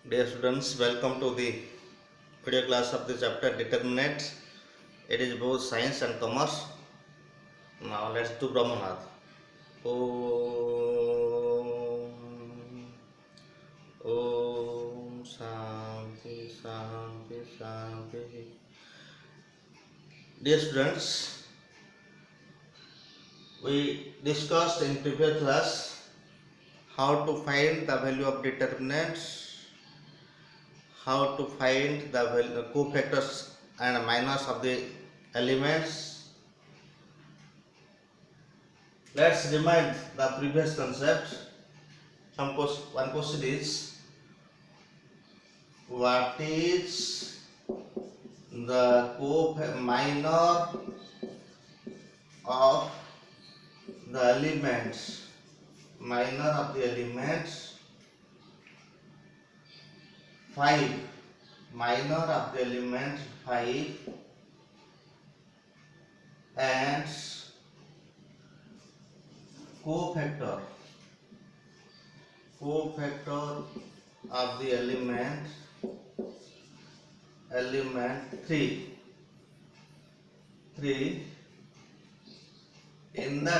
Dear students, welcome to the video class of the chapter Determinant. It is both science and commerce. Now let's do Brahmanad. Om Om Shanti Shanti Shanti. Dear students, we discussed in previous class how to find the value of determinants, how to find the cofactors and minus of the elements. Let's remind the previous concept. One question is, what is the minor of the elements? Minor of the elements 5. Minor of the element 5 and cofactor of the element 3 in the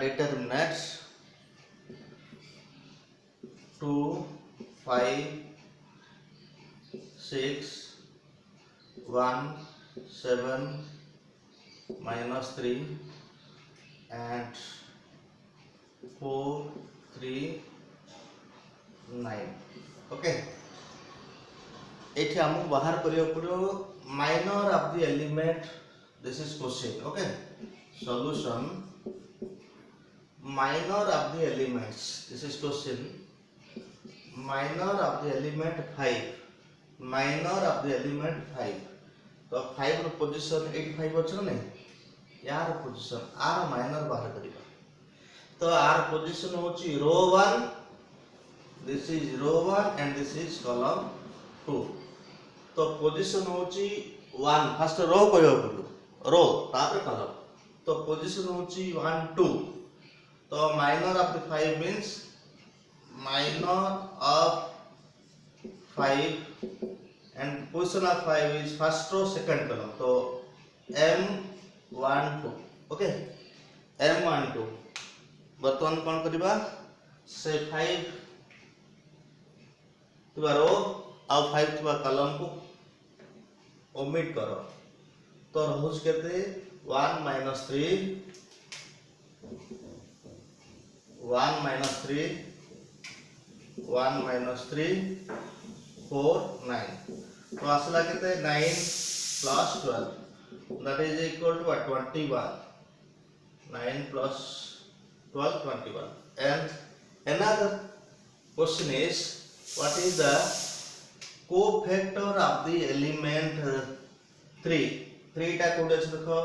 determinants 2, 5, 6, 1, 7, -3 and 4, 3, 9. Okay, एठी हमको बाहर करियो पड़ो minor of the element. This is question. Okay, solution minor of the elements. This is question. Minor of the element 5. Minor of the element 5. तो 5 रो position 85 अछि नै, यार position are minor बाहर करिबा. तो आर पोजीशन होची row 1, this is row 1 and this is column 2. तो पोजीशन होची 1. फर्स्ट रो कहियो पड़ो, रो तापर कॉलम. तो पोजीशन होची 1 2. तो minor of the 5 means minor of 5 and position of 5 is first row second column. तो M12. ओके, M12 बर्तमान कौन करिबा से 5 थिबा रो आ 5 थिबा कॉलम को ओमिट करो. तो रहउस केते 1 -3 1 -3 1 -3 4 9. तो असला केते 9 plus 12, that is equal to what? 21. 9 plus 12 21. And another question is, what is the cofactor of the element 3? 3 टा कोड अछि देखो,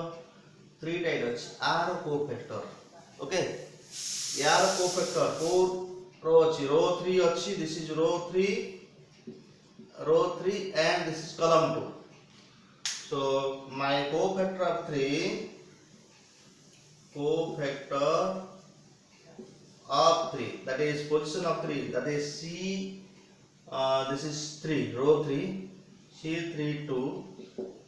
3 टा अछि r cofactor. ओके, यार cofactor 4 रो अछि, रो 3 अछि, this is row 3 and this is column 2. So my cofactor of 3 that is position of 3, that is C, this is 3, row 3, C32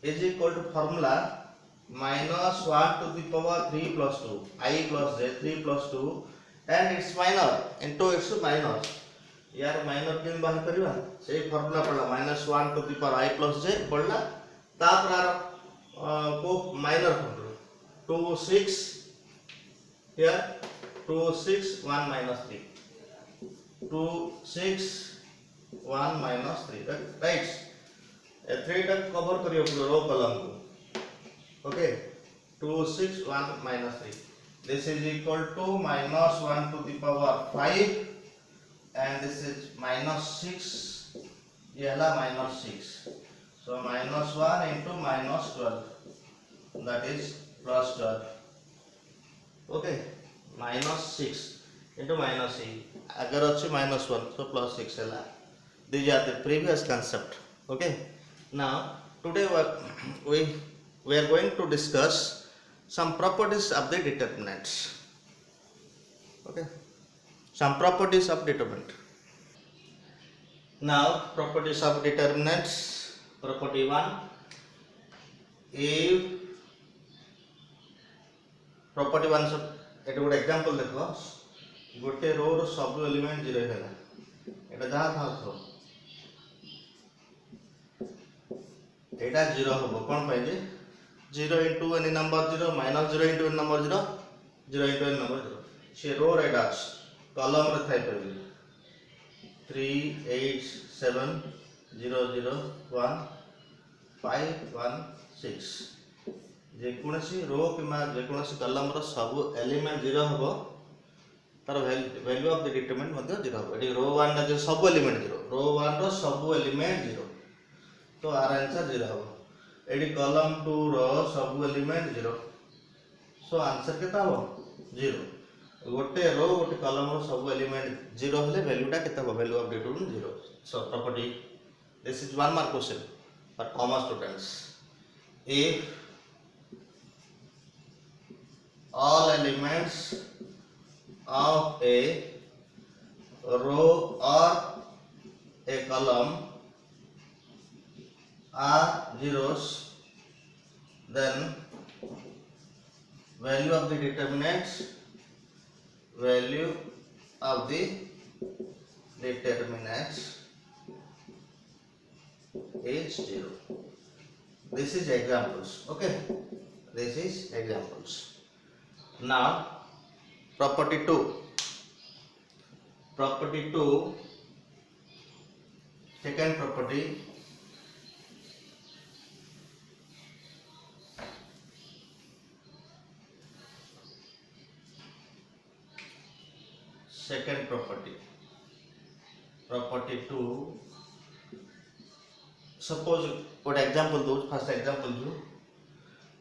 is equal to formula -1 to the power 3 plus 2, I plus j 3 plus 2 and its minor into its minor. यार minor केन बाहर करबा से formula पड़ला -1 to the power I plus j पड़ला. तापर are को minor formula 2 6 here 2 6 1 -3 2 6 1 -3, right? ए 3 टा cover करियो पूरा रो कॉलम को. Okay, 2 6 1 -3. This is equal to -1 to the power 5 and this is -6. ये हला -6. So -1 into -12, that is +12. Okay, -6 into -8. अगर अच्छी -1 so +6 हला. These are the previous concept. Okay, now today we are going to discuss some properties of the determinants. Okay, some properties of determinant. Now properties of determinants. Property 1, if property 1 सब एटा गोटे example देखो, गोटे रो रो सब element 0 हैला, एटा जहाँ था थो एटा 0 हबो कोन पाइ जे 0 into any number 0 minus 0 into any number 0 0 into any number 0 से रो रेडा कॉलम रे थाइ परबे 3 8 7 0 0 1 5 1 6 जे कोनसी रो किमा जे कोनसी कॉलम रो सब एलिमेंट 0 हबो तार वैल्यू ऑफ द डिटरमिनेंट मध्ये 0 हबो एटी रो 1 रा जे सब एलिमेंट 0 रो 1 रो सब एलिमेंट 0 तो आर आंसर 0 हबो एटी कॉलम 2 रो सब एलिमेंट 0 सो आंसर केता हबो 0 गोटे रो गोटे कॉलम रो सब एलिमेंट 0 हले वैल्यूटा केता हबो value of determinant 0 so property this is one mark question for commerce students if all elements of a row or a column are zeros, then value of the determinants is 0. This is examples. Okay, this is examples. Now property 2, second property, property 2, suppose what example do first example do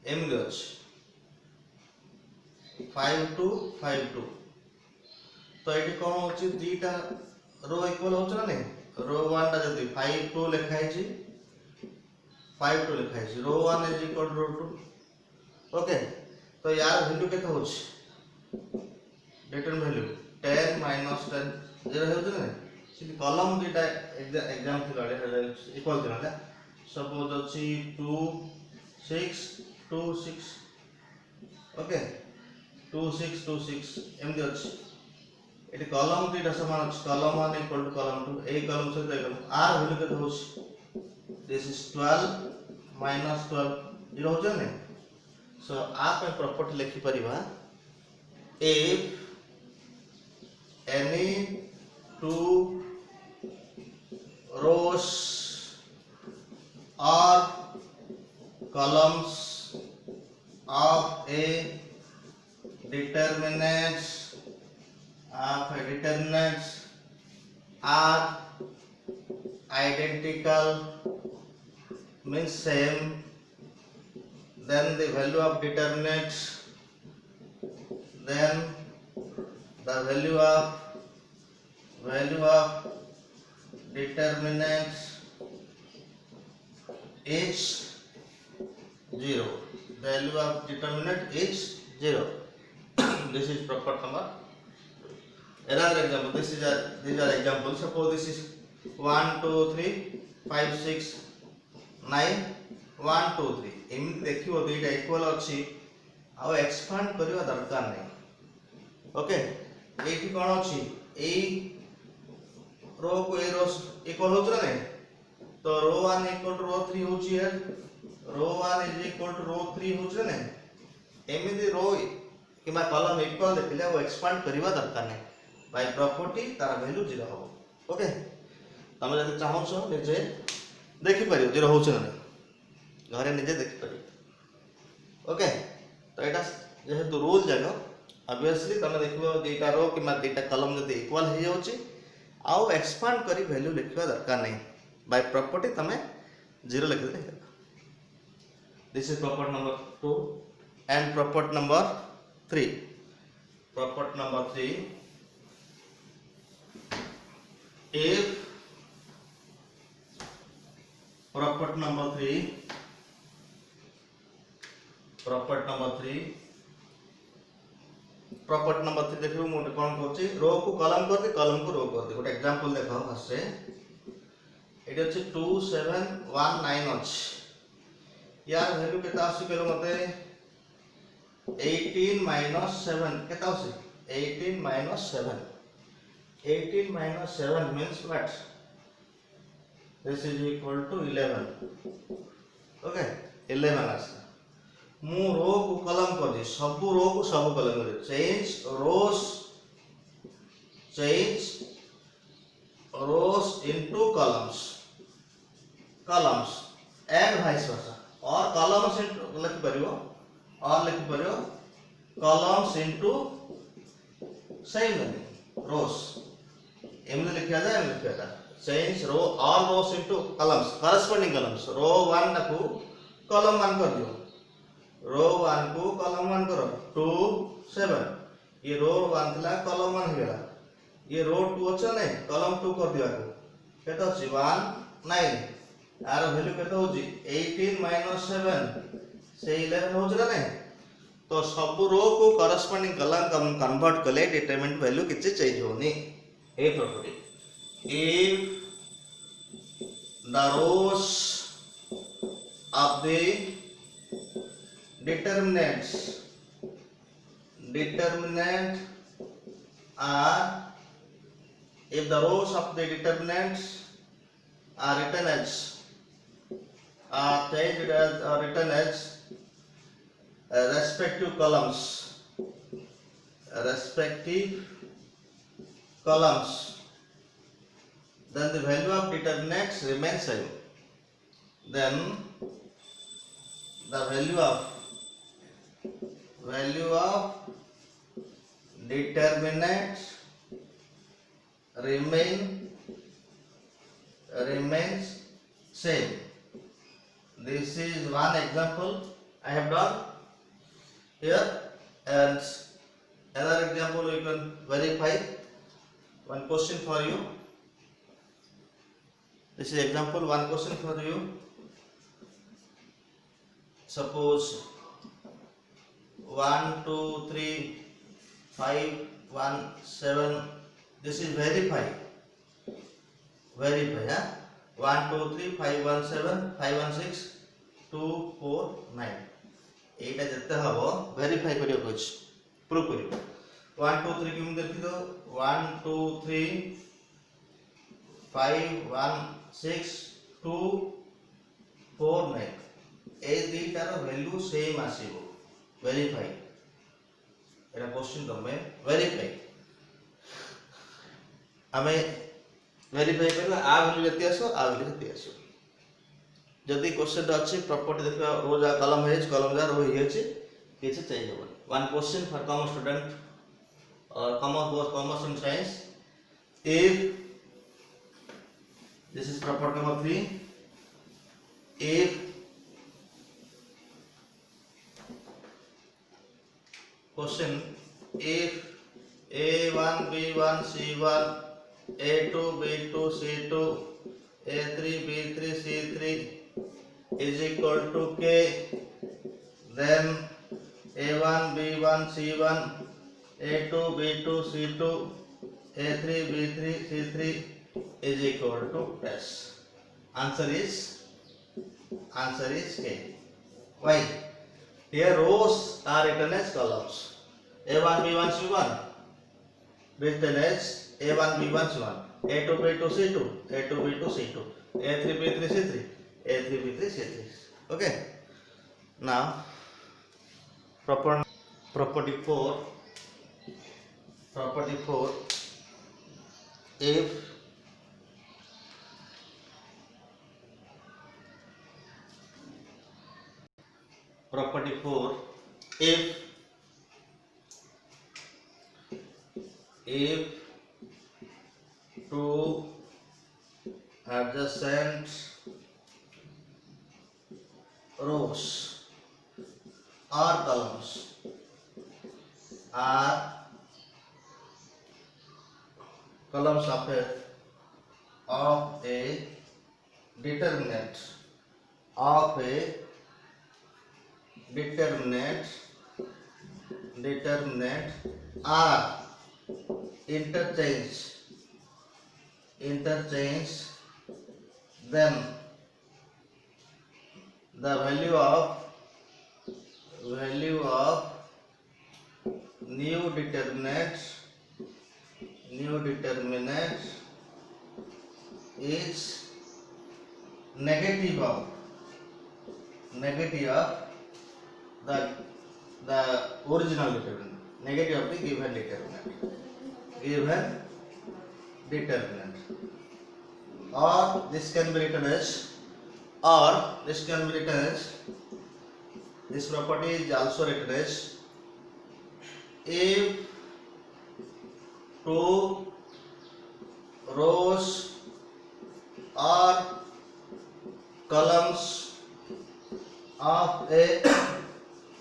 m goes 5 to 5 2 तो eighty कोन होची दीटा rho equal होछ ना नहीं रो 1 टा जदी 5 2 लिखा है जी 5 2 लिखा है जी row 1 is equal to row 2 okay तो यार वैल्यू केते होछ रिटर्न वैल्यू 10 minus 10 0 होछ ना सी कॉलम दीटा एग्जाम थिलाडे इक्वल थिला सपोज अछि 2 6 2 6 ओके 2 6 2 6 एमदी अछि एटी कॉलम दीटा समान अछि कॉलम 1 इक्वल टू कॉलम 2 ए कॉलम से दे कॉलम आर वैल्यू केते होछ दिस इज 12 minus 12 0 होछ ना सो आप प्रॉपर्टी लिखि परिबा if any two rows or columns of a determinants are identical means same, then the value of determinants then the value of determinants is 0. Value of determinant is 0. This is proper number. Another example. These are examples. Suppose this is 1 2 3 5 6 9 1 2 3. एमती देखियो दुईटा equal अछि आ expand करिवा दरकार नै okay एठी कोन अछि ए रो को ए rho equal होछ ना नहीं तो रो 1 इक्वल टू रो 3 होछि है रो 1 इज इक्वल टू रो 3 होछ ना एमती रो किबा कॉलम इक्वल देखले वो एक्सपांड करिवा दरकार नै बाय प्रॉपर्टी तार वैल्यू 0 हो ओके तमे जदि चाहो छ निजे देखि परियो 0 होछ ना घरे निजे देखि परियो ओके तो एटा जेहेतु रूल जानो ऑब्वियसली तमे देखिबो दुईटा रो किबा दुईटा कॉलम जदि इक्वल हे जाउची आउ एक्सपांड करी वैल्यू लिखवा दरकार नहीं बाय प्रॉपर्टी तमे 0 लिख दे this is property number 2 and property number 3 if property number 3 if property number 3 देखियो मु कोन कहूची रो को कॉलम कर दे कॉलम को रो कर दे। गोटे एग्जांपल देखो फर्स्ट रे एटी अछि 2719 अछि यार वैल्यू केता आसी केलो मते 18 minus 7 केता आसी 18 minus 7 18 minus 7 means what this is equal to 11 okay 11 आसा मु रो को कॉलम कर दी सब रो को सब कॉलम कर change rows into columns and vice versa और कॉलम्स इनटू लिख परियो और लिख परियो कॉलम्स इनटू सेम रोज एमने लिखा जाए change row all rows into columns corresponding columns row 1 को कॉलम 1 कर दियो रो 1 को कॉलम 1 करो 2 7 ये रो 1 थला कॉलम 1 हेला ये रो 2 अच्छा नै कॉलम 2 कर दिया को केता अछि 1 9 आर वैल्यू केता होजी 18 - 7 से 11 होज ना नै तो सब रो को कॉरस्पॉन्डिंग कॉलम कन्वर्ट कले डिटरमिनेंट वैल्यू किछ चेंज होनी a property if the rows of the determinant are if the rows of the determinants are written as changed as or written as respective columns then the value of determinants remains same then the value of determinants remains same. This is one example I have done here and another example we can verify. One question for you. This is example, one question for you. Suppose 1 2 3 5 1 7 this is verify yeah 1 2 3 5 1 7 5 1 6 2 4 9 एटा जत्ते हबो verify करियो कुछ proof करियो 1 2 3 किम देखि दो 1 2 3 5 1 6 2 4 9 ए दुईटार value same आसीबो verify एटा question तमे verify हमें verify करला आ वैल्यू जति आसो आ वैल्यू जति आसो जदि क्वेश्चन अछि प्रॉपर्टी देखा रोज आ कॉलम है कॉलम जा रो है किछ चेंज हो one question for commerce student और commerce in science if this is property number 3 if question if a1 b1 c1 a2 b2 c2 a3 b3 c3 is equal to k then a1 b1 c1 a2 b2 c2 a3 b3 c3 is equal to s. Answer is k. Why? Here rows are written as columns. A1 b1 c1 written as a1 b1 c1 a2 b2 c2 a2 b2 c2 a3 b3 c3 a3 b3 c3. Okay. Now property 4 if property 4 if two adjacent rows or columns are columns of a determinant determinant are interchange, then the value of new determinant is negative of the original determinant, negative of the given determinant, or this can be written as, this property is also written as, if two rows or columns of a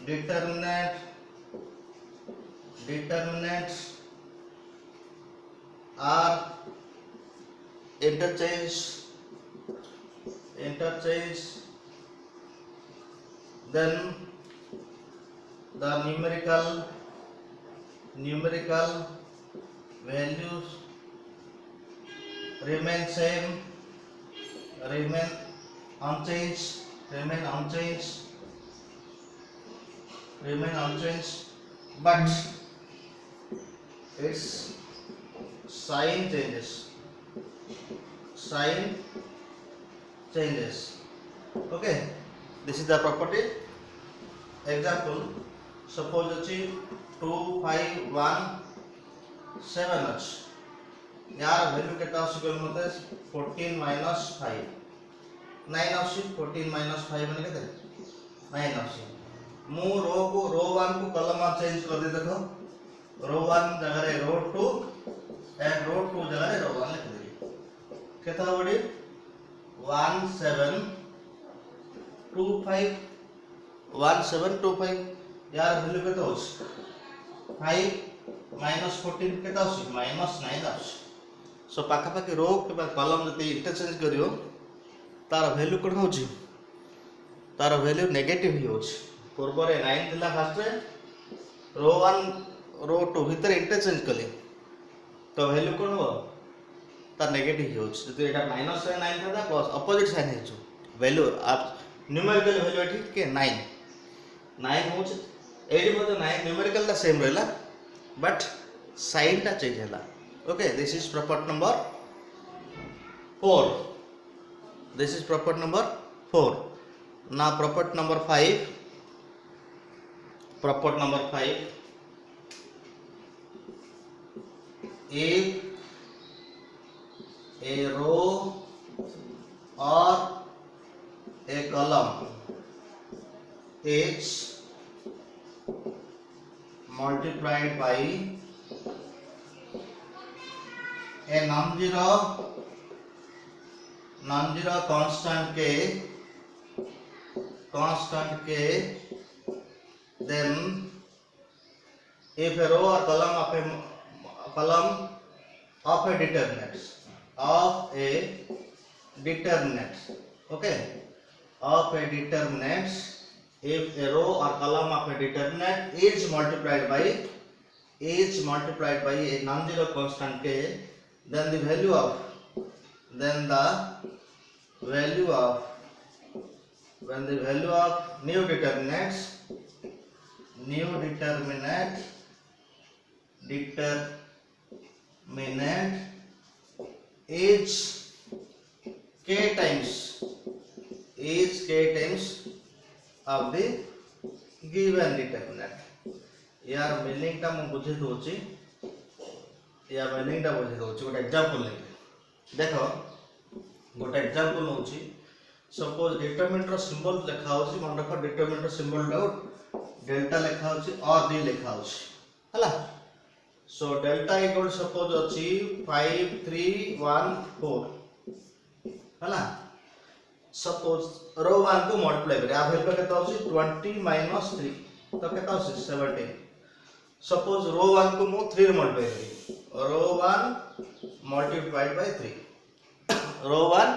determinant are interchanged, then the numerical values remain unchanged, but its sign changes. Okay, this is the property. Example, suppose अछि 2 5 1 7 अछि, यार value केटा आसी मते 14 minus 5 9 आसी, 14 minus 5 माने केते 9 आसी। मु रो 1 को कॉलम में चेंज कर दे, देखो रो 1 जगह रे रो 2 एंड रो 2 जगह रे रो 1 लिख दे। केता बडी 1725 यार वैल्यू केता होछ 5 minus 14 केता होछ minus 9 आछ। सो पाखा पाखी रो के कॉलम जते इंटरचेंज करियो तार वैल्यू कोन होछ, तार वैल्यू नेगेटिव ही होछ। पूर्व रे 9 थिला फर्स्ट रे, रो 1 रो 2 भीतर इंटरचेंज कले तो वैल्यू कोन हो तार नेगेटिव ही होछ। जते एटा माइनस रे 9 था प्लस अपोजिट साइन है छु वैल्यू आप न्यूमेरिकल वैल्यू एठी के 9 होछ। एडी मते 9 न्यूमेरिकल दा सेम रहला बट साइन ता चेंज हला। Okay, this is property number 4। now property number 5 if a row or a column is multiplied by a non-zero constant k, then if a row or column of a determinant, okay, of a determinant, if a row or column of a determinant is multiplied by a non-zero constant k, then the value of new determinant is k times of the given determinant। यार meaning टा मु बुझे दोची, गोटे example ले देखो, गोटे example होची suppose determinant रो symbol लिखा होची, मन रखो डिटरमिनेंट रो सिंबल डाउट डेल्टा लिखा होची और डी लिखा होची हला। सो डेल्टा इक्वल सपोज अछि 5314 हला। सपोज रो 1 को मल्टीप्लाई करे आ वैल्यू केता होची 20 minus 3 तो केता होची 17। सपोज रो 1 को मु 3 रे मल्टीप्लाई करी, रो 1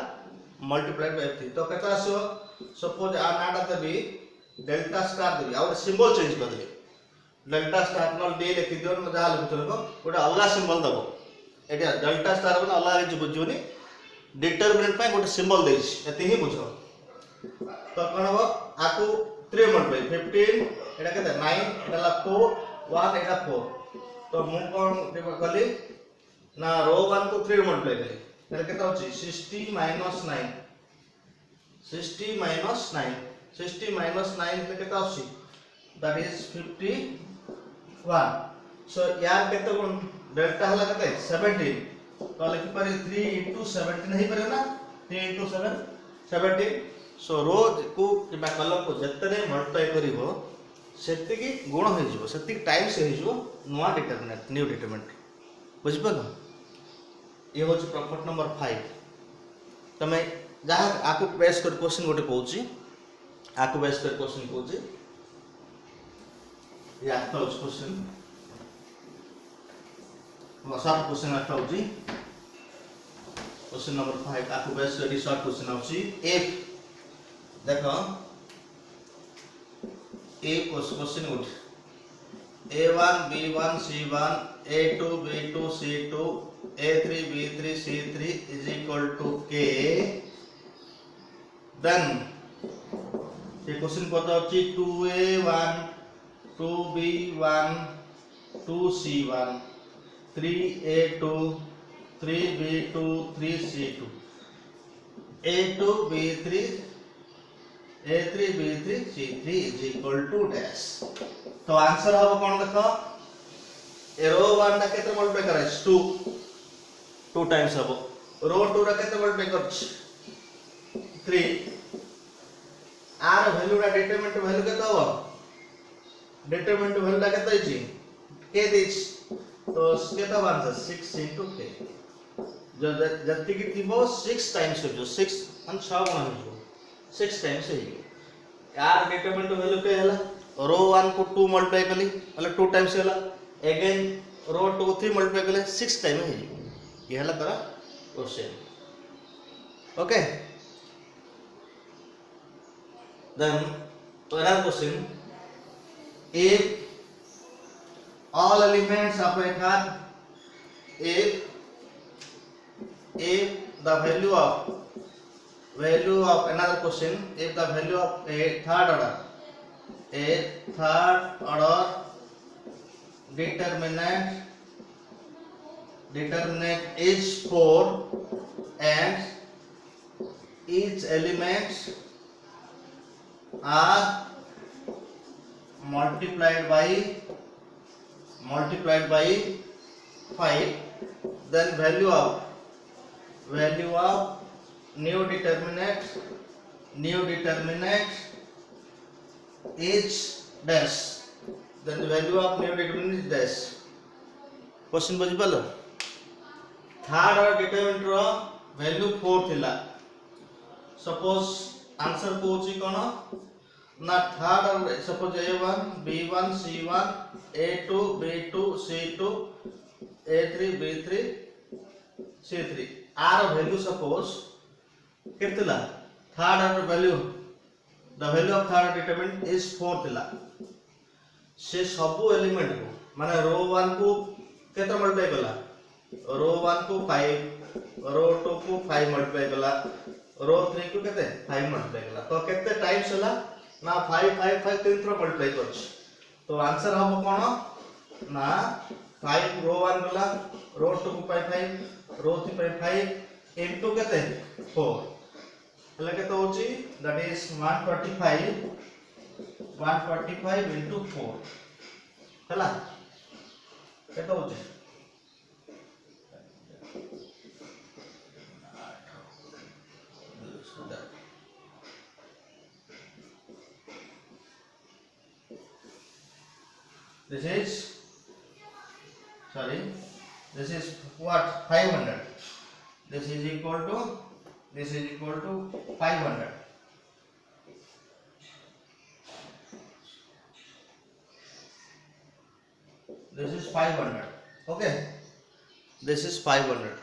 multiplied by 3 तो केता आसो। सपोज आ नाटा देबी डेल्टा स्टार देबी आ सिंबल चेंज कर देबी, डेल्टा स्टार न डी लिखि दियो न जहा लिखुछ देखो गोटे अलग सिंबल दबो एटा डेल्टा स्टार बन अलग किछ बुझुनी डिटरमिनेंट पे गोटे सिंबल देछि एति ही बुझो तो कोन हो आकु 3 मल्टीप्लाई 15 एटा केते 9 एटा ला 4 1 एटा 4 तो मु कोन कली ना रो 1 को 3 मल्टीप्लाई कली ताले केते होछि 60 माइनस 9 60 माइनस 9 60 माइनस 9 ले केते होछि दैट इज 51 सो यार केते कोन डेल्टा हला केते 17 तो लिखि पारे 3 into 17 हे पारे ना 3 into 7 17 सो रो को किबा कलम को जतने मल्टीप्लाई करिवो सेतिकी गुण हो जिवो सेतिकी टाइम्स हो जिवो नोआ डिटरमिनेंट न्यू डिटरमिनेंट बुझ पलो ये होच प्रॉपर्टी नंबर 5 तमे जहा आकु बेस कर क्वेश्चन गोटे कहूची आकु बेस कर क्वेश्चन कहूची ये आता होच क्वेश्चन शॉर्ट क्वेश्चन आता होची क्वेश्चन नंबर 5 आकु बेस कर शॉर्ट क्वेश्चन होची इफ देखो ए क्वेश्चन उठ a1 b1 c1 a2 b2 c2 a3 b3 c3 is equal to k then ये क्वेश्चन पता होची 2a1 2b1 2c1 3a2 3b2 3c2 a2 b3 a3 b3 c3 is equal to dash तो answer हो कोन देखो ए रो 1 टा केते multiply करछ 2 times हबो रो 2 रा केते मल्टीप्लाई करछ 3 आर वैल्यू रा डिटरमिनेंट वैल्यू केते हो डिटरमिनेंट वैल्यू टा केते छी के दिस तो केते आंसर 6 into k जो जति की थिबो 6 टाइम्स हो जो 6 अन 6 गुना हो 6 टाइम्स है यार डिटरमिनेंट वैल्यू के हला रो 1 को 2 मल्टीप्लाई कली मतलब 2 टाइम्स हला अगेन रो 2 को 3 मल्टीप्लाई कले 6 टाइम है ये हला तरा question okay then another question if all elements of a card if the value of another question if the value of a third order determinant is 4 and each elements are multiplied by 5 then value of new determinant is dash then the value of new determinant is dash question बुझि पालो third और determinant रो value 4 थिला suppose answer Kochi कोन ना third और suppose a1 b1 c1 a2 b2 c2 a3 b3 c3 are value suppose केतला third और value the value of third determinant is 4 थिला से सब एलिमेंट को माने रो 1 को केते मल्टीप्लाई कला रो 1 को 5 रो 2 को 5 मल्टीप्लाई कला रो 3 को केते 5 मल्टीप्लाई कला तो केते टाइम्स हला ना 5 5 5 तीन थ्रो मल्टीप्लाई करछ तो आंसर हम कोन ना 5 रो 1 गला रो 2 को 5 5 रो 3 5 5 इनटू केते 4 हला केते होची दैट इज 145 into 4 हला केते होची this is what 500 this is equal to 500 this is 500 okay this is 500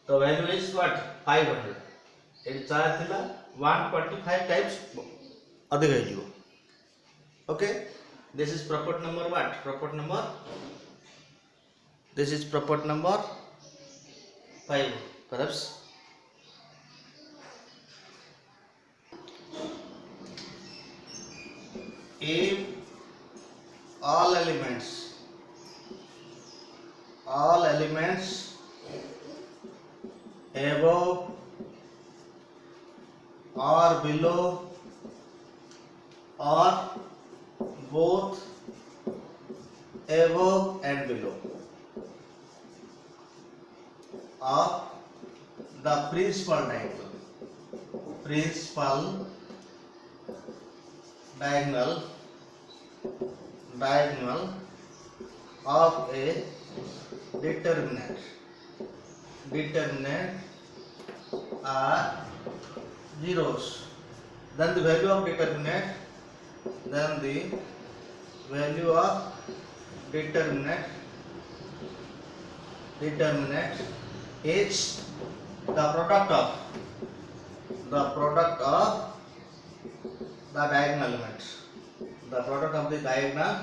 the value is what 500 ये 4 थिला 125 टाइप्स अधिक है जो. Okay, this is property number what? Property number, this is property number 5 perhaps. If all elements above or below or both above and below of the principal diagonal of a determinant are zeros, then the value of determinant is the product of the diagonal elements, the product of the diagonal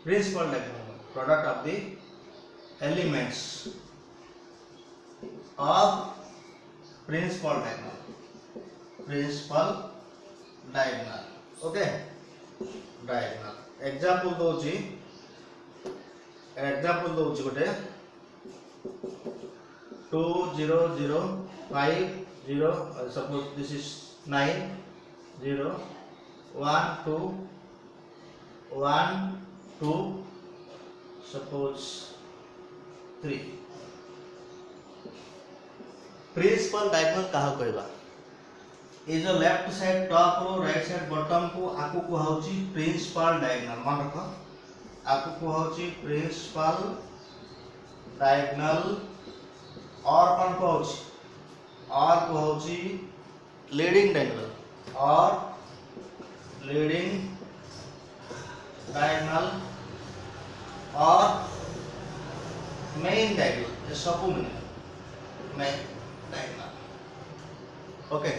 principal diagonal, product of the elements of principal diagonal. Okay, diagonal. Example दोची गोटे 2 0 0 5 0, suppose this is 9 0 1 2 1 2, suppose 3. Principal diagonal कहा कहबा, ये जो left side top row right side bottom को आकु को होची principal diagonal. मन रख, आकु को होची प्रिंसिपल डायगोनल और कौन को होची, और को होची लीडिंग डायगोनल और मेन डायगोनल. ये सब मेन डायगोनल. ओके,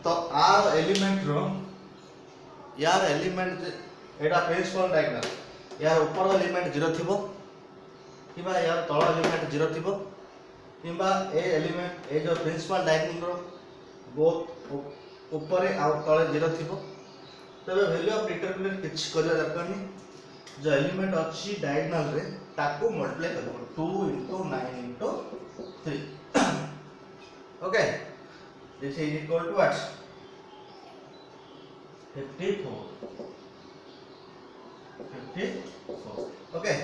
तो आर एलिमेंट रो यार एलिमेंट एटा प्रिंसिपल डायगोनल, यार ऊपर एलिमेंट 0 थिबो किबा यार तळ एलिमेंट 0 थिबो किबा ए एलिमेंट ए जो प्रिंसिपल डायगोनल रो बोथ ऊपर आ तळे 0 थिबो, तबे वैल्यू ऑफ डिटरमिनेंट किछ करिया दरकार नहीं. जो एलिमेंट अच्छी डायगोनल रे ताको मल्टीप्लाई करबो 2 * 9 * 3. Okay, this is equal to what? 54. Okay,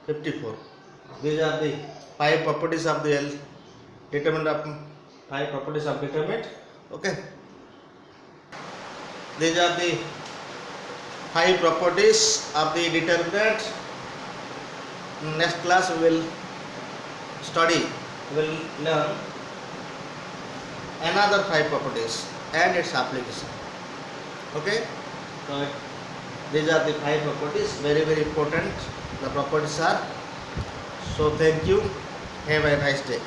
54. These are the 5 properties of the determinant. Okay, these are the 5 properties of the determinant. Next class we will learn another 5 properties and its application. Okay, so these are the 5 properties, very important the properties are. So thank you, have a nice day.